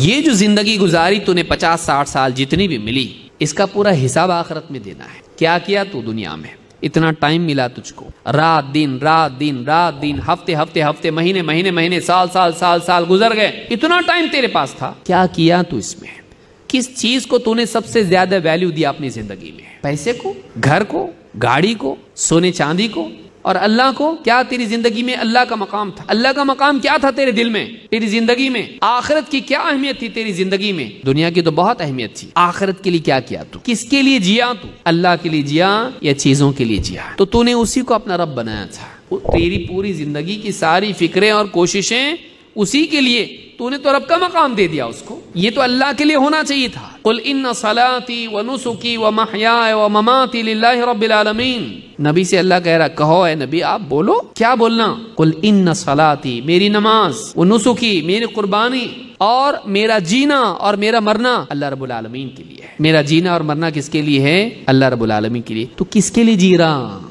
یہ جو زندگی گزاری تو نے 50-60 سال جتنی بھی ملی، اس کا پورا حساب آخرت میں دینا ہے۔ کیا کیا تو دنیا میں؟ اتنا ٹائم ملا تجھ کو، رات دن رات دن رات دن، ہفتے ہفتے ہفتے، مہینے مہینے مہینے، سال سال سال سال گزر گئے، اتنا ٹائم تیرے پاس تھا، کیا کیا تو اس میں؟ کس چیز کو تو نے سب سے زیادہ ویلیو دیا اپنی زندگی میں؟ پیسے کو، گھر کو، گاڑی کو، سونے چاندی کو، اور اللہ کو؟ کیا تیری زندگی میں اللہ کا مقام تھا؟ اللہ کا مقام کیا تھا تیرے دل میں، تیری زندگی میں؟ آخرت کی کیا اہمیت تھی تیری زندگی میں؟ دنیا کی تو بہت اہمیت تھی، آخرت کے لیے کیا کیا تو؟ کس کے لیے جیا تو؟ اللہ کے لیے جیا یا چیزوں کے لیے جیا؟ تو نے اسی کو اپنا رب بنایا تھا، تیری پوری زندگی کی ساری فکریں اور کوششیں اسی کے لیے، تو نے تو رب کا مقام دے دیا اس کو۔ یہ تو اللہ کے لیے ہونا چاہیے تھا۔ قل ان صلاتی ونسکی ومحیای ومماتی للہ رب العالمین۔ نبی سے اللہ کہہ رہا، کہو اے نبی آپ بولو، کیا بولنا؟ قل ان صلاتی، میری نماز، ونسکی، میری قربانی، اور میرا جینا اور میرا مرنا اللہ رب العالمین کے لیے ہے۔ میرا جینا اور مرنا کس کے لیے ہے؟ اللہ رب العالمین کے لیے۔ تو کس کے لیے جی رہا؟